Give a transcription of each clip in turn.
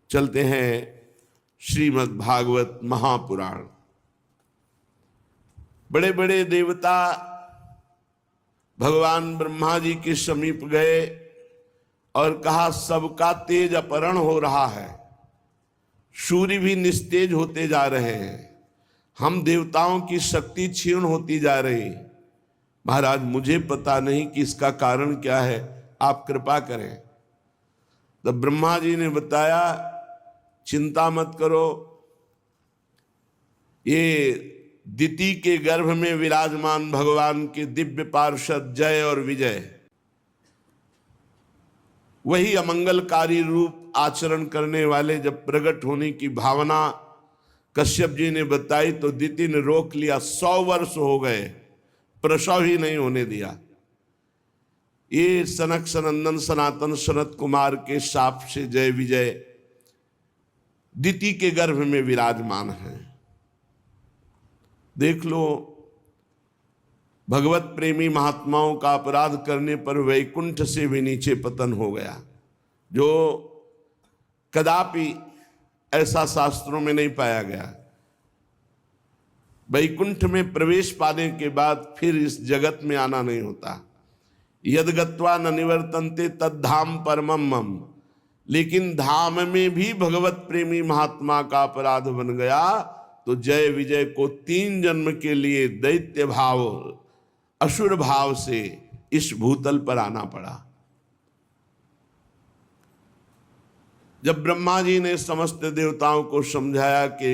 चलते हैं श्रीमद् भागवत महापुराण। बड़े बड़े देवता भगवान ब्रह्मा जी के समीप गए और कहा, सबका तेज अपहरण हो रहा है, सूर्य भी निस्तेज होते जा रहे हैं, हम देवताओं की शक्ति क्षीण होती जा रही। महाराज मुझे पता नहीं कि इसका कारण क्या है, आप कृपा करें। तो ब्रह्मा जी ने बताया, चिंता मत करो, ये दिति के गर्भ में विराजमान भगवान के दिव्य पार्षद जय और विजय, वही अमंगलकारी रूप आचरण करने वाले जब प्रकट होने की भावना कश्यप जी ने बताई तो दिति ने रोक लिया। 100 वर्ष हो गए, प्रसव ही नहीं होने दिया। ये सनक सनंदन सनातन सनत कुमार के शाप से जय विजय दिति के गर्भ में विराजमान है। देख लो, भगवत प्रेमी महात्माओं का अपराध करने पर वैकुंठ से भी नीचे पतन हो गया, जो कदापि ऐसा शास्त्रों में नहीं पाया गया। वैकुंठ में प्रवेश पाने के बाद फिर इस जगत में आना नहीं होता। यद गत्वा न निवर्तन्ते तद धाम परमम मम। लेकिन धाम में भी भगवत प्रेमी महात्मा का अपराध बन गया तो जय विजय को 3 जन्म के लिए दैत्य भाव असुर भाव से इस भूतल पर आना पड़ा। जब ब्रह्मा जी ने समस्त देवताओं को समझाया कि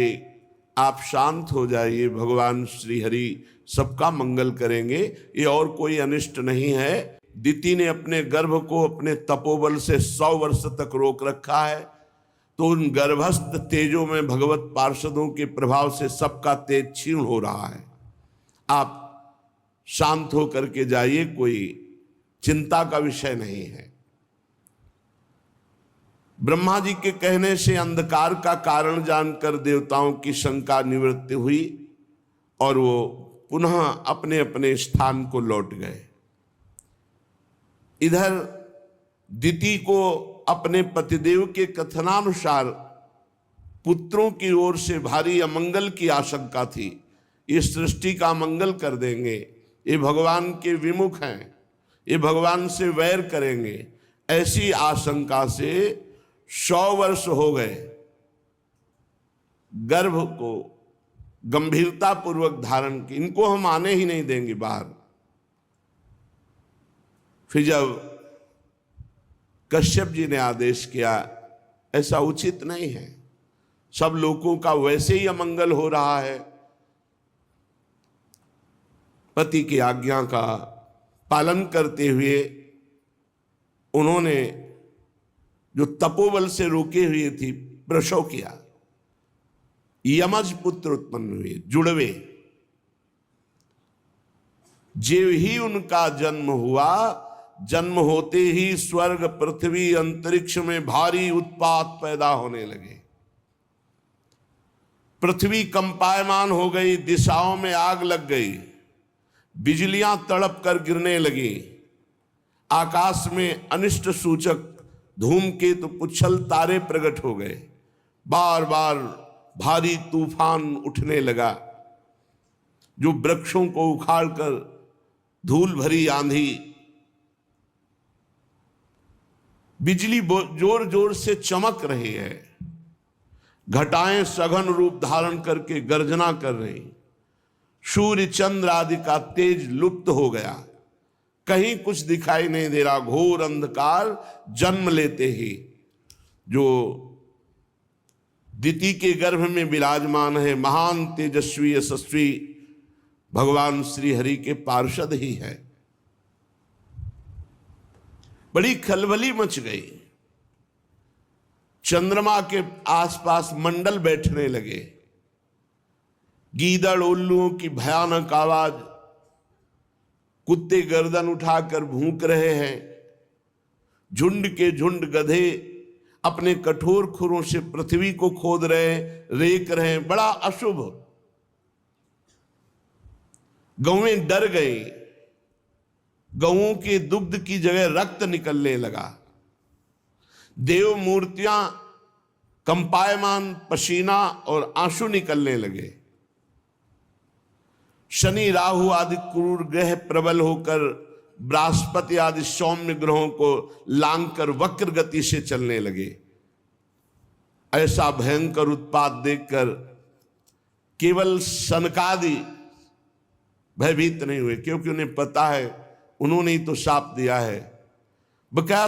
आप शांत हो जाइए, भगवान श्री हरि सबका मंगल करेंगे, ये और कोई अनिष्ट नहीं है। दिति ने अपने गर्भ को अपने तपोबल से 100 वर्ष तक रोक रखा है, तो उन गर्भस्थ तेजों में भगवत पार्षदों के प्रभाव से सबका तेज क्षीण हो रहा है। आप शांत होकर के जाइए, कोई चिंता का विषय नहीं है। ब्रह्मा जी के कहने से अंधकार का कारण जानकर देवताओं की शंका निवृत्ति हुई और वो पुनः अपने अपने स्थान को लौट गए। इधर दिति को अपने पतिदेव के कथनानुसार पुत्रों की ओर से भारी अमंगल की आशंका थी। ये सृष्टि का मंगल कर देंगे, ये भगवान के विमुख हैं, ये भगवान से वैर करेंगे, ऐसी आशंका से 100 वर्ष हो गए। गर्भ को गंभीरता पूर्वक धारण की, इनको हम आने ही नहीं देंगे बाहर। फिर जब कश्यप जी ने आदेश किया, ऐसा उचित नहीं है, सब लोगों का वैसे ही अमंगल हो रहा है, पति की आज्ञा का पालन करते हुए उन्होंने जो तपोबल से रोके हुए थी प्रसव किया। यमज पुत्र उत्पन्न हुए, जुड़वे। जेव ही उनका जन्म हुआ, जन्म होते ही स्वर्ग पृथ्वी अंतरिक्ष में भारी उत्पात पैदा होने लगे। पृथ्वी कंपायमान हो गई, दिशाओं में आग लग गई, बिजलियां तड़प कर गिरने लगी, आकाश में अनिष्ट सूचक धूमकेतु पुच्छल तारे प्रकट हो गए, बार बार भारी तूफान उठने लगा, जो वृक्षों को उखाड़कर धूल भरी आंधी, बिजली जोर जोर से चमक रही है, घटाएं सघन रूप धारण करके गर्जना कर रही, सूर्य चंद्र आदि का तेज लुप्त हो गया, कहीं कुछ दिखाई नहीं दे रहा, घोर अंधकार जन्म लेते ही जो दिति के गर्भ में विराजमान है, महान तेजस्वी यशस्वी भगवान श्री हरि के पार्षद ही है। बड़ी खलबली मच गई, चंद्रमा के आसपास मंडल बैठने लगे, गीदड़ उल्लुओं की भयानक आवाज, कुत्ते गर्दन उठाकर भूंक रहे हैं, झुंड के झुंड गधे अपने कठोर खुरों से पृथ्वी को खोद रहे हैं, रेक रहे हैं, बड़ा अशुभ। गौएं डर गई, गौओं के दुग्ध की जगह रक्त निकलने लगा, देव मूर्तियां कंपायमान पसीना और आंसू निकलने लगे। शनि राहु आदि क्रूर ग्रह प्रबल होकर बृहस्पति आदि सौम्य ग्रहों को लांघकर वक्र गति से चलने लगे। ऐसा भयंकर उत्पात देखकर केवल सनकादि भयभीत नहीं हुए, क्योंकि उन्हें पता है उन्होंने ही तो शाप दिया है। बकाया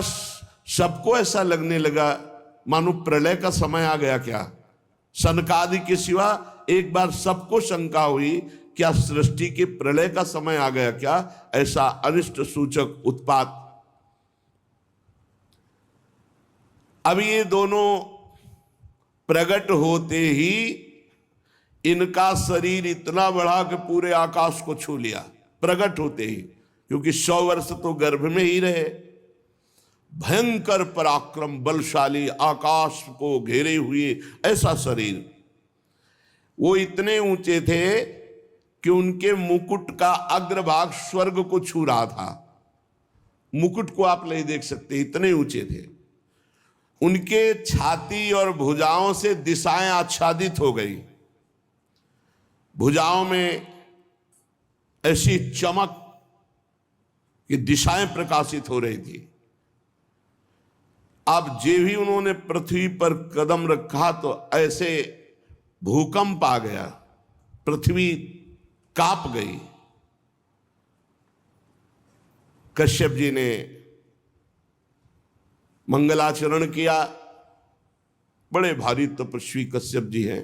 सबको ऐसा लगने लगा मानो प्रलय का समय आ गया क्या। सनकादि के सिवा एक बार सबको शंका हुई, क्या सृष्टि के प्रलय का समय आ गया क्या। ऐसा अनिष्ट सूचक उत्पात। अब ये दोनों प्रकट होते ही इनका शरीर इतना बढ़ा कि पूरे आकाश को छू लिया, प्रकट होते ही, क्योंकि 100 वर्ष तो गर्भ में ही रहे। भयंकर पराक्रम, बलशाली, आकाश को घेरे हुए ऐसा शरीर। वो इतने ऊंचे थे कि उनके मुकुट का अग्रभाग स्वर्ग को छू रहा था। मुकुट को आप नहीं देख सकते, इतने ऊंचे थे। उनके छाती और भुजाओं से दिशाएं आच्छादित हो गई। भुजाओं में ऐसी चमक कि दिशाएं प्रकाशित हो रही थी। अब जे भी उन्होंने पृथ्वी पर कदम रखा तो ऐसे भूकंप आ गया, पृथ्वी कांप गई। कश्यप जी ने मंगलाचरण किया। बड़े भारी तपस्वी कश्यप जी हैं।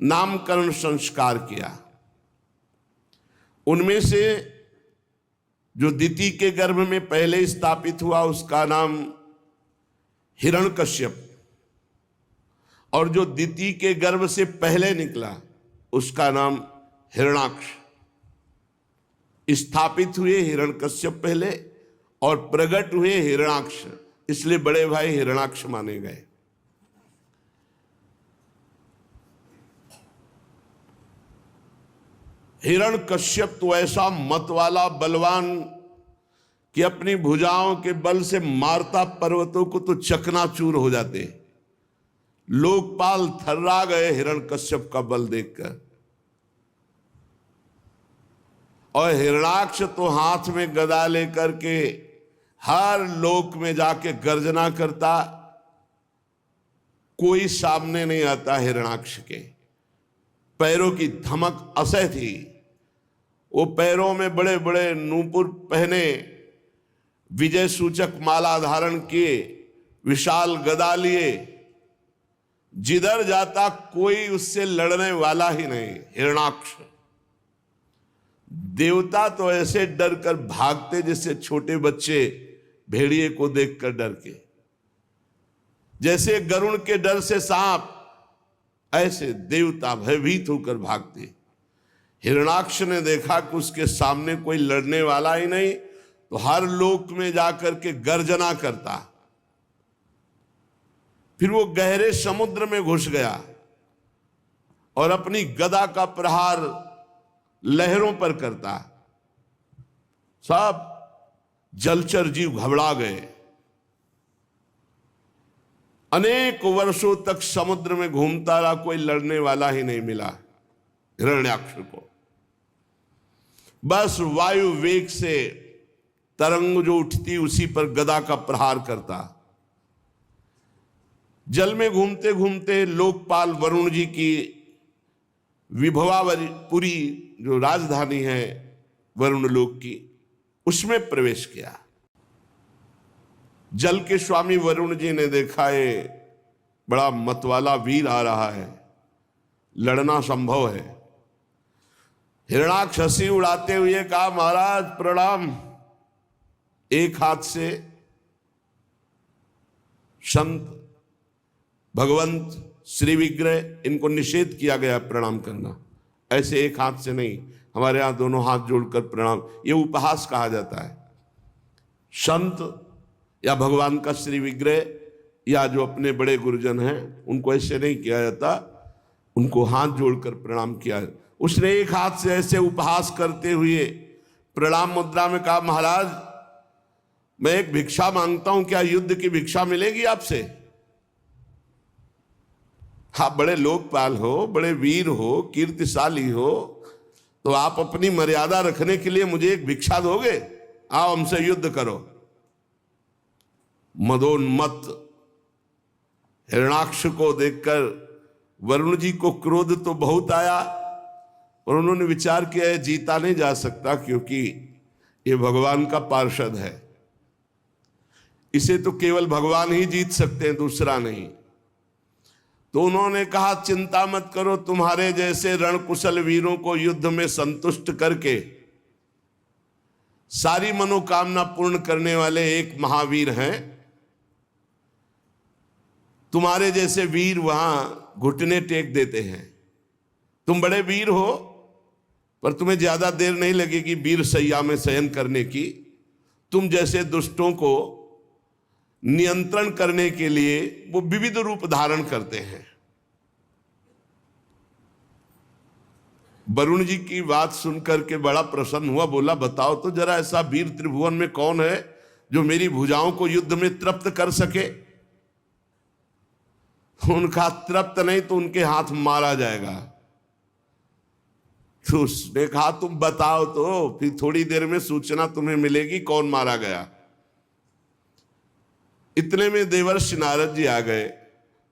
नामकरण संस्कार किया। उनमें से जो दिति के गर्भ में पहले स्थापित हुआ उसका नाम हिरण्यकश्यप, और जो दिति के गर्भ से पहले निकला उसका नाम हिरण्याक्ष। स्थापित हुए हिरण्यकश्यप पहले और प्रकट हुए हिरण्याक्ष, इसलिए बड़े भाई हिरण्याक्ष माने गए। हिरण्यकश्यप तो ऐसा मत वाला बलवान कि अपनी भुजाओं के बल से मारता पर्वतों को तो चकनाचूर हो जाते। लोकपाल थर्रा गए हिरण्यकश्यप का बल देखकर। और हिरण्याक्ष तो हाथ में गदा लेकर के हर लोक में जाके गर्जना करता, कोई सामने नहीं आता हिरण्याक्ष के। पैरों की धमक असह थी। वो पैरों में बड़े बड़े नूपुर पहने, विजय सूचक माला धारण किए, विशाल गदा लिए, जिधर जाता कोई उससे लड़ने वाला ही नहीं। हिरण्याक्ष देवता तो ऐसे डर कर भागते जैसे छोटे बच्चे भेड़िए को देखकर डर के, जैसे गरुड़ के डर से सांप, ऐसे देवता भयभीत होकर भागते। हिरण्याक्ष ने देखा कि उसके सामने कोई लड़ने वाला ही नहीं, तो हर लोक में जाकर के गर्जना करता। फिर वो गहरे समुद्र में घुस गया और अपनी गदा का प्रहार लहरों पर करता। सब जलचर जीव घबरा गए। अनेक वर्षों तक समुद्र में घूमता रहा, कोई लड़ने वाला ही नहीं मिला हिरण्याक्ष को। बस वायु वेग से तरंग जो उठती उसी पर गदा का प्रहार करता। जल में घूमते घूमते लोकपाल वरुण जी की विभवापुरी जो राजधानी है वरुण लोक की, उसमें प्रवेश किया। जल के स्वामी वरुण जी ने देखा ये बड़ा मतवाला वीर आ रहा है, लड़ना संभव है। हिरण्याक्ष हंसी उड़ाते हुए कहा, महाराज प्रणाम। एक हाथ से संत भगवंत श्री विग्रह इनको निषेध किया गया प्रणाम करना, ऐसे एक हाथ से नहीं, हमारे यहां दोनों हाथ जोड़कर प्रणाम, ये उपहास कहा जाता है। संत या भगवान का श्री विग्रह या जो अपने बड़े गुरुजन हैं उनको ऐसे नहीं किया जाता, उनको हाथ जोड़कर प्रणाम किया। उसने एक हाथ से ऐसे उपहास करते हुए प्रणाम मुद्रा में कहा, महाराज मैं एक भिक्षा मांगता हूं, क्या युद्ध की भिक्षा मिलेगी आपसे? आप बड़े लोकपाल हो, बड़े वीर हो, कीर्तिशाली हो, तो आप अपनी मर्यादा रखने के लिए मुझे एक भिक्षा दोगे? आओ हमसे युद्ध करो। मदोन्मत्त हिरणाक्ष को देखकर वरुण जी को क्रोध तो बहुत आया, और उन्होंने विचार किया है जीता नहीं जा सकता, क्योंकि ये भगवान का पार्षद है, इसे तो केवल भगवान ही जीत सकते हैं, दूसरा नहीं। तो उन्होंने कहा चिंता मत करो, तुम्हारे जैसे रणकुशल वीरों को युद्ध में संतुष्ट करके सारी मनोकामना पूर्ण करने वाले एक महावीर हैं। तुम्हारे जैसे वीर वहां घुटने टेक देते हैं। तुम बड़े वीर हो, पर तुम्हें ज्यादा देर नहीं लगेगी वीर सैया में शयन करने की। तुम जैसे दुष्टों को नियंत्रण करने के लिए वो विविध रूप धारण करते हैं। वरुण जी की बात सुनकर के बड़ा प्रसन्न हुआ, बोला बताओ तो जरा ऐसा वीर त्रिभुवन में कौन है जो मेरी भुजाओं को युद्ध में तृप्त कर सके। उनका तृप्त नहीं तो उनके हाथ मारा जाएगा। तो उसने कहा तुम बताओ तो, फिर थोड़ी देर में सूचना तुम्हें मिलेगी कौन मारा गया। इतने में देवर्षि नारद जी आ गए।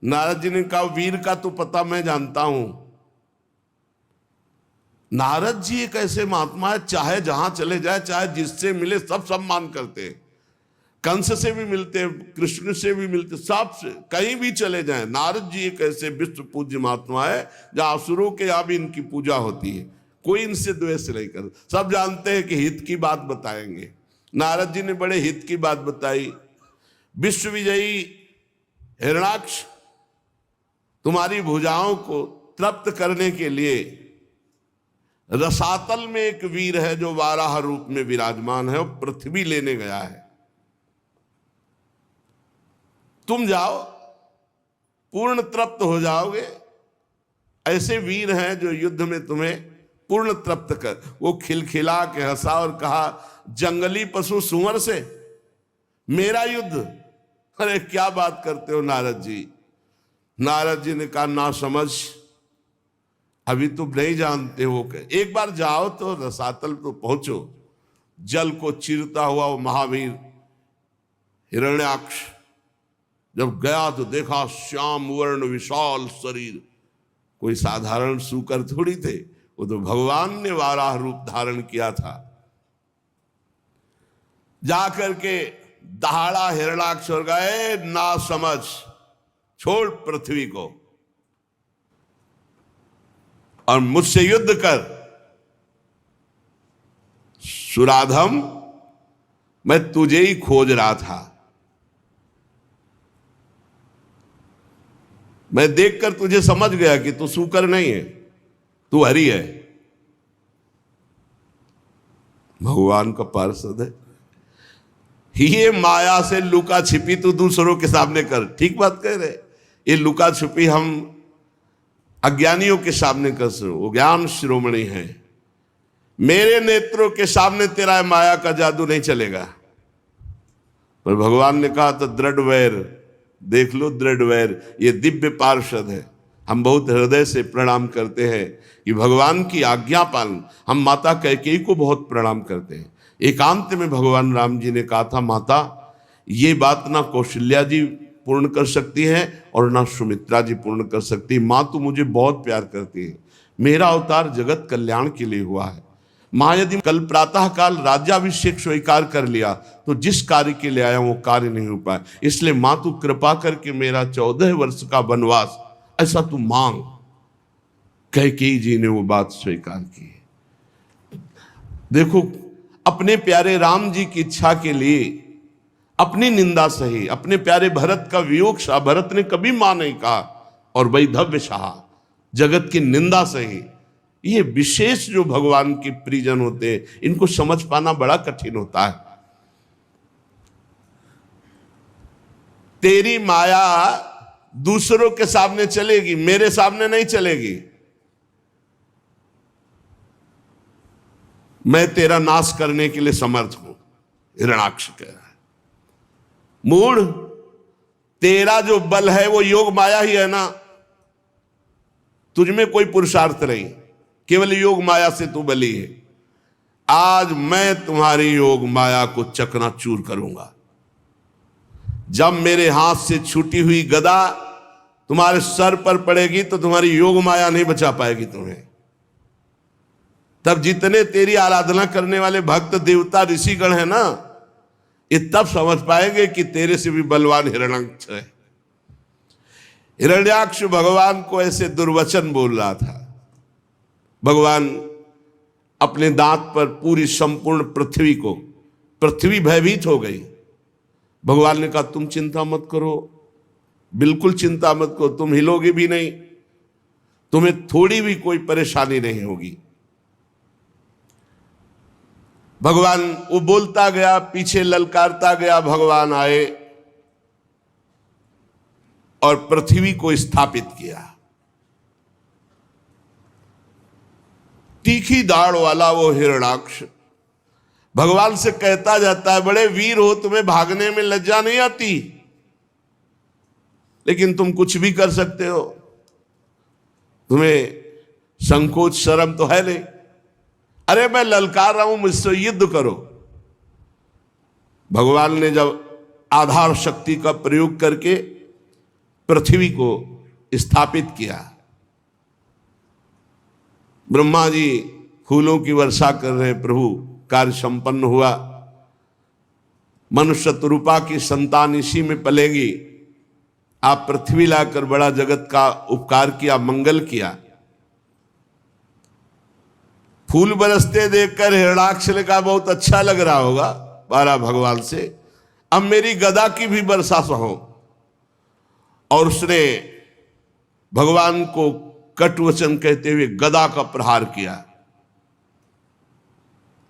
नारद जी ने कहा वीर का तो पता मैं जानता हूं। नारद जी एक ऐसे महात्मा है, चाहे जहां चले जाए, चाहे जिससे मिले सब सम्मान करते हैं। कंस से भी मिलते हैं, कृष्ण से भी मिलते, सब से कहीं भी चले जाएं। नारद जी एक ऐसे विश्व पूज्य महात्मा है जहां असुरों के यहां भी इनकी पूजा होती है, कोई इनसे द्वेष नहीं करता। सब जानते हैं कि हित की बात बताएंगे। नारद जी ने बड़े हित की बात बताई। विश्व विजयी हिरणाक्ष, तुम्हारी भुजाओं को तृप्त करने के लिए रसातल में एक वीर है जो वाराह रूप में विराजमान है और पृथ्वी लेने गया है। तुम जाओ, पूर्ण तृप्त हो जाओगे। ऐसे वीर हैं जो युद्ध में तुम्हें पूर्ण तृप्त कर। वो खिलखिला के हंसा और कहा जंगली पशु सुअर से मेरा युद्ध? अरे क्या बात करते हो नारद जी। नारद जी ने कहा ना समझ, अभी तुम नहीं जानते हो। एक बार जाओ तो रसातल तो पहुंचो। जल को चीरता हुआ वो महावीर हिरण्याक्ष जब गया तो देखा श्याम वर्ण विशाल शरीर, कोई साधारण सूकर थोड़ी थे, वो तो भगवान ने वाराह रूप धारण किया था। जाकर के दहाड़ा हिरणाक्ष और गए ना समझ, छोड़ पृथ्वी को और मुझसे युद्ध कर। सुराधम, मैं तुझे ही खोज रहा था। मैं देखकर तुझे समझ गया कि तू सूकर नहीं है, तू हरि है, भगवान का पार्षद है। ये माया से लुका छिपी तू दूसरों के सामने कर। ठीक बात कह रहे। ये लुका छिपी हम अज्ञानियों के सामने कर सो, वो ज्ञान शिरोमणि है। मेरे नेत्रों के सामने तेरा माया का जादू नहीं चलेगा। पर भगवान ने कहा तो दृढ़ वैर, देख लो दृढ़ वैर, ये दिव्य पार्षद है। हम बहुत हृदय से प्रणाम करते हैं कि भगवान की आज्ञा पालन। हम माता कैकेयी को बहुत प्रणाम करते हैं। एकांत में भगवान राम जी ने कहा था माता ये बात ना कौशल्या जी पूर्ण कर सकती है और ना सुमित्रा जी पूर्ण कर सकती। माँ तू मुझे बहुत प्यार करती है, मेरा अवतार जगत कल्याण के लिए हुआ है। माँ यदि कल प्रातः काल राज्याभिषेक स्वीकार कर लिया तो जिस कार्य के लिए आया वो कार्य नहीं हो पाया। इसलिए माँ तू कृपा करके मेरा 14 वर्ष का वनवास ऐसा तू मांग। कैकेयी जी ने वो बात स्वीकार की। देखो अपने प्यारे राम जी की इच्छा के लिए अपनी निंदा सही, अपने प्यारे भरत का वियोग सहा। भरत ने कभी मां नहीं कहा और वैधव्य सहा, जगत की निंदा सही। ये विशेष जो भगवान के प्रियजन होते हैं इनको समझ पाना बड़ा कठिन होता है। तेरी माया दूसरों के सामने चलेगी, मेरे सामने नहीं चलेगी। मैं तेरा नाश करने के लिए समर्थ हूं, हिरणाक्ष कह रहा है। मूढ़, तेरा जो बल है वो योग माया ही है ना। तुझ में कोई पुरुषार्थ नहीं, केवल योग माया से तू बली है। आज मैं तुम्हारी योग माया को चकनाचूर करूंगा। जब मेरे हाथ से छूटी हुई गदा तुम्हारे सर पर पड़ेगी तो तुम्हारी योग माया नहीं बचा पाएगी तुम्हें। तब जितने तेरी आराधना करने वाले भक्त देवता ऋषिगण है ना, ये तब समझ पाएंगे कि तेरे से भी बलवान हिरण्याक्ष है। हिरण्याक्ष भगवान को ऐसे दुर्वचन बोल रहा था। भगवान अपने दांत पर पूरी संपूर्ण पृथ्वी भयभीत हो गई। भगवान ने कहा तुम चिंता मत करो, बिल्कुल चिंता मत करो, तुम हिलोगे भी नहीं, तुम्हें थोड़ी भी कोई परेशानी नहीं होगी। भगवान वो बोलता गया, पीछे ललकारता गया। भगवान आए और पृथ्वी को स्थापित किया। तीखी दाढ़ वाला वो हिरण्याक्ष भगवान से कहता जाता है, बड़े वीर हो, तुम्हें भागने में लज्जा नहीं आती, लेकिन तुम कुछ भी कर सकते हो, तुम्हें संकोच शर्म तो है नहीं। अरे मैं ललकार रहा हूं, मुझसे युद्ध करो। भगवान ने जब आधार शक्ति का प्रयोग करके पृथ्वी को स्थापित किया, ब्रह्मा जी फूलों की वर्षा कर रहे हैं, प्रभु कार्य संपन्न हुआ। मनुष्य रूपा की संतान इसी में पलेगी। आप पृथ्वी लाकर बड़ा जगत का उपकार किया, मंगल किया। फूल बरसते देखकर हिरण्याक्ष ने कहा बहुत अच्छा लग रहा होगा बारा भगवान से, अब मेरी गदा की भी वर्षा सहो। और उसने भगवान को कटवचन कहते हुए गदा का प्रहार किया।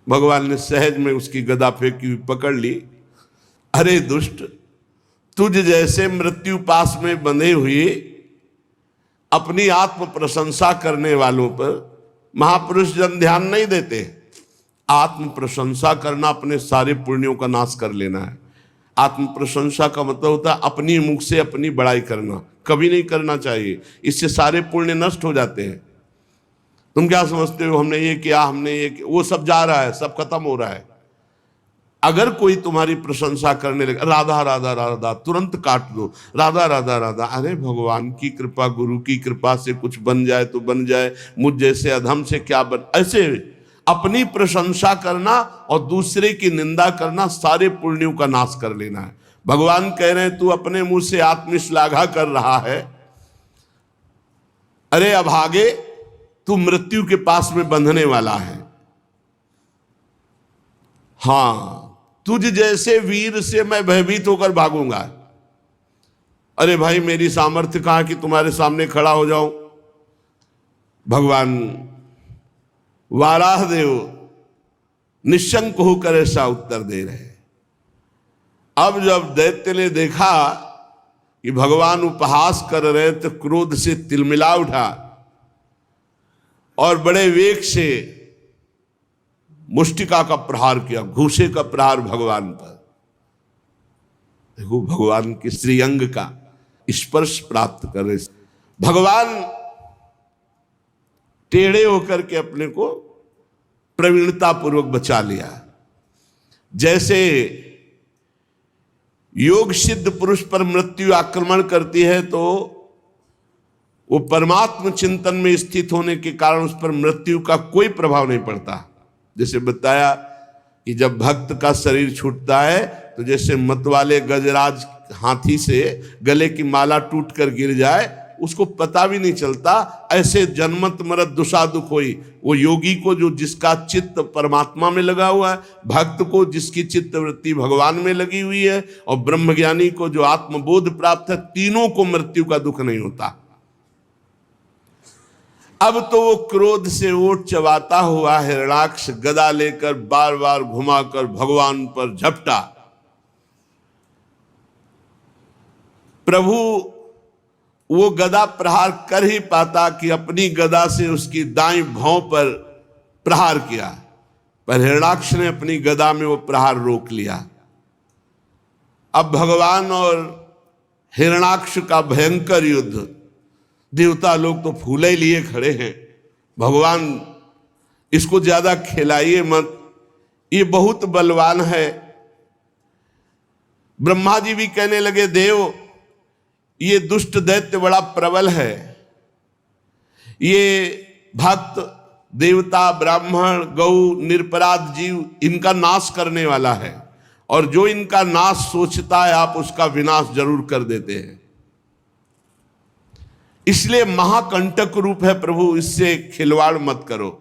भगवान ने सहज में उसकी गदा फेंकी हुई पकड़ ली। अरे दुष्ट, तुझ जैसे मृत्यु पास में बंधे हुए अपनी आत्म प्रशंसा करने वालों पर महापुरुष जन ध्यान नहीं देते। आत्म प्रशंसा करना अपने सारे पुण्यों का नाश कर लेना है। आत्म प्रशंसा का मतलब होता है अपनी मुख से अपनी बड़ाई करना, कभी नहीं करना चाहिए। इससे सारे पुण्य नष्ट हो जाते हैं। तुम क्या समझते हो हमने ये किया, हमने ये किया, वो सब जा रहा है, सब खत्म हो रहा है। अगर कोई तुम्हारी प्रशंसा करने लगे, राधा राधा राधा, तुरंत काट दो, राधा राधा राधा। अरे भगवान की कृपा, गुरु की कृपा से कुछ बन जाए तो बन जाए, मुझ जैसे अधम से क्या बन। ऐसे अपनी प्रशंसा करना और दूसरे की निंदा करना सारे पुण्यों का नाश कर लेना है। भगवान कह रहे हैं तू अपने मुंह से आत्मश्लाघा कर रहा है। अरे अभागे, तू मृत्यु के पास में बंधने वाला है। हां, तुझ जैसे वीर से मैं भयभीत होकर भागूंगा। अरे भाई मेरी सामर्थ्य कहां कि तुम्हारे सामने खड़ा हो जाऊं। भगवान वाराहदेव निशंक होकर ऐसा उत्तर दे रहे। अब जब दैत्य ने देखा कि भगवान उपहास कर रहे तो क्रोध से तिलमिला उठा और बड़े वेग से मुष्टिका का प्रहार किया, घूसे का प्रहार भगवान पर। देखो भगवान के श्रीअंग का स्पर्श प्राप्त कर रहे। भगवान टेढ़े होकर के अपने को प्रवीणता पूर्वक बचा लिया। जैसे योग सिद्ध पुरुष पर मृत्यु आक्रमण करती है तो वो परमात्म चिंतन में स्थित होने के कारण उस पर मृत्यु का कोई प्रभाव नहीं पड़ता। जैसे बताया कि जब भक्त का शरीर छूटता है तो जैसे मतवाले गजराज हाथी से गले की माला टूट कर गिर जाए, उसको पता भी नहीं चलता। ऐसे जन्मत मरत दुषा दुख होई। वो योगी को जो जिसका चित्त परमात्मा में लगा हुआ है, भक्त को जिसकी चित्त वृत्ति भगवान में लगी हुई है, और ब्रह्मज्ञानी को जो आत्मबोध प्राप्त है, तीनों को मृत्यु का दुख नहीं होता। अब तो वो क्रोध से ओट चबाता हुआ हिरण्याक्ष गदा लेकर बार बार घुमाकर भगवान पर झपटा। प्रभु वो गदा प्रहार कर ही पाता कि अपनी गदा से उसकी दाईं भौं पर प्रहार किया, पर हिरण्याक्ष ने अपनी गदा में वो प्रहार रोक लिया। अब भगवान और हिरण्याक्ष का भयंकर युद्ध देवता लोग तो फूले लिए खड़े हैं, भगवान इसको ज्यादा खिलाइए मत, ये बहुत बलवान है। ब्रह्मा जी भी कहने लगे, देव ये दुष्ट दैत्य बड़ा प्रबल है, ये भक्त देवता ब्राह्मण गौ निरपराध जीव इनका नाश करने वाला है, और जो इनका नाश सोचता है आप उसका विनाश जरूर कर देते हैं। इसलिए महाकंटक रूप है प्रभु, इससे खिलवाड़ मत करो।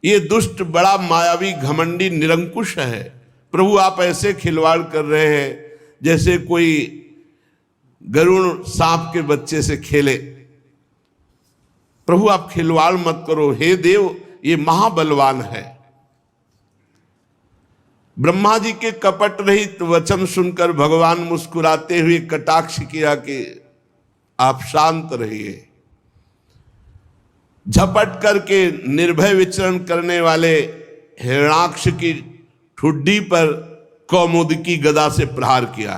ये दुष्ट बड़ा मायावी घमंडी निरंकुश है, प्रभु आप ऐसे खिलवाड़ कर रहे हैं जैसे कोई गरुड़ सांप के बच्चे से खेले। प्रभु आप खिलवाड़ मत करो, हे देव ये महाबलवान है। ब्रह्मा जी के कपट रहित वचन सुनकर भगवान मुस्कुराते हुए कटाक्ष किया कि आप शांत रहिए। झपट करके निर्भय विचरण करने वाले हिरणाक्ष की ठुड्डी पर कौमुदकी गदा से प्रहार किया।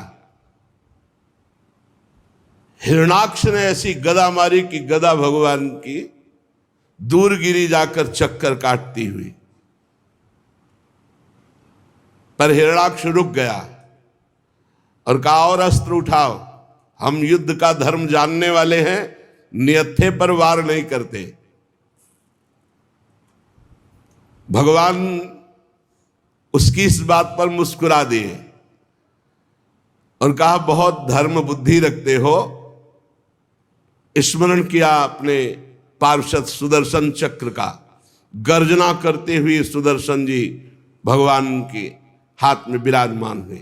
हिरणाक्ष ने ऐसी गदा मारी कि गदा भगवान की दूर गिरी जाकर चक्कर काटती हुई, पर हिरणाक्ष रुक गया और कहा और अस्त्र उठाओ, हम युद्ध का धर्म जानने वाले हैं, नियत्थे पर वार नहीं करते। भगवान उसकी इस बात पर मुस्कुरा दिए और कहा बहुत धर्म बुद्धि रखते हो। स्मरण किया अपने पार्षद सुदर्शन चक्र का, गर्जना करते हुए सुदर्शन जी भगवान के हाथ में विराजमान हुए।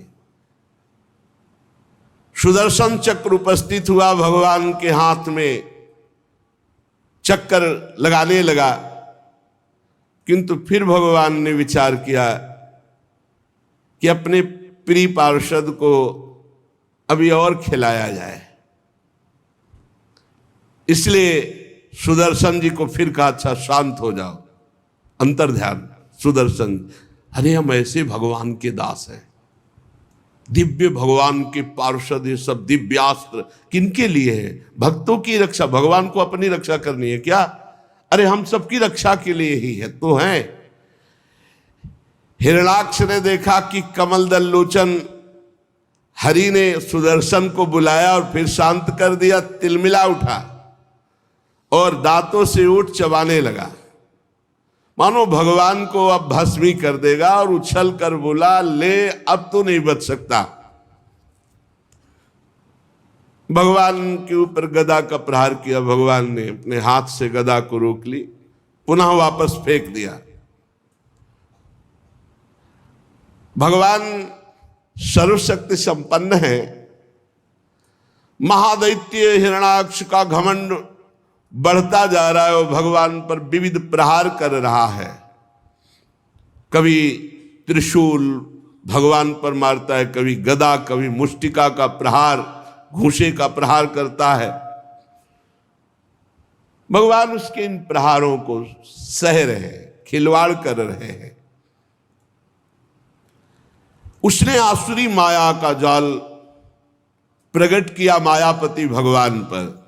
सुदर्शन चक्र उपस्थित हुआ, भगवान के हाथ में चक्कर लगाने लगा, किंतु फिर भगवान ने विचार किया कि अपने प्रिय पार्षद को अभी और खिलाया जाए। इसलिए सुदर्शन जी को फिर कहा, अच्छा शांत हो जाओ, अंतर ध्यान। सुदर्शन, अरे हम ऐसे भगवान के दास हैं, दिव्य भगवान के पार्षद, ये सब दिव्यास्त्र किनके लिए है? भक्तों की रक्षा, भगवान को अपनी रक्षा करनी है क्या? अरे हम सबकी रक्षा के लिए ही है तो हैं। हिरणाक्ष ने देखा कि कमल दल लोचन हरि ने सुदर्शन को बुलाया और फिर शांत कर दिया, तिलमिला उठा और दांतों से ऊँट चबाने लगा, मानो भगवान को अब भस्मी कर देगा, और उछल कर बोला, ले अब तो नहीं बच सकता। भगवान के ऊपर गदा का प्रहार किया। भगवान ने अपने हाथ से गदा को रोक ली, पुनः वापस फेंक दिया। भगवान सर्वशक्ति संपन्न है। महादैत्य हिरणाक्ष का घमंड बढ़ता जा रहा है और भगवान पर विविध प्रहार कर रहा है। कभी त्रिशूल भगवान पर मारता है, कभी गदा, कभी मुष्टिका का प्रहार, घूंसे का प्रहार करता है। भगवान उसके इन प्रहारों को सह रहे, खिलवाड़ कर रहे हैं। उसने आसुरी माया का जाल प्रकट किया मायापति भगवान पर।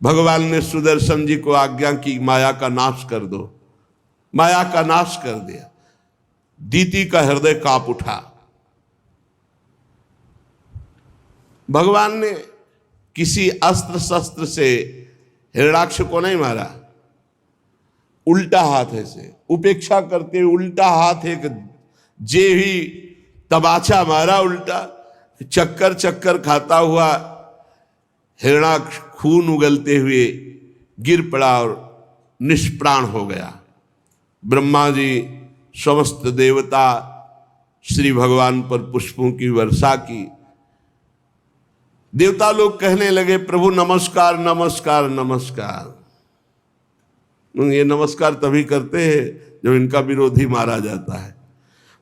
भगवान ने सुदर्शन जी को आज्ञा की, माया का नाश कर दो। माया का नाश कर दिया। दीति का हृदय कांप उठा। भगवान ने किसी अस्त्र शस्त्र से हिरणाक्ष को नहीं मारा, उल्टा हाथ ऐसे उपेक्षा करते हुए उल्टा हाथ एक जे ही तबाचा मारा, उल्टा चक्कर चक्कर खाता हुआ हिरणाक्ष खून उगलते हुए गिर पड़ा और निष्प्राण हो गया। ब्रह्मा जी, समस्त देवता श्री भगवान पर पुष्पों की वर्षा की। देवता लोग कहने लगे, प्रभु नमस्कार नमस्कार नमस्कार। ये नमस्कार तभी करते हैं जब इनका विरोधी मारा जाता है।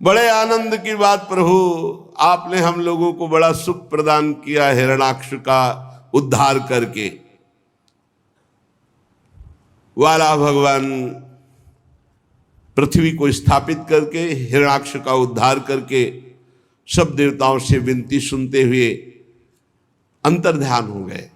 बड़े आनंद की बात प्रभु, आपने हम लोगों को बड़ा सुख प्रदान किया हिरणाक्ष का उद्धार करके। वाला भगवान पृथ्वी को स्थापित करके, हिरणाक्ष का उद्धार करके, सब देवताओं से विनती सुनते हुए अंतर्ध्यान हो गए।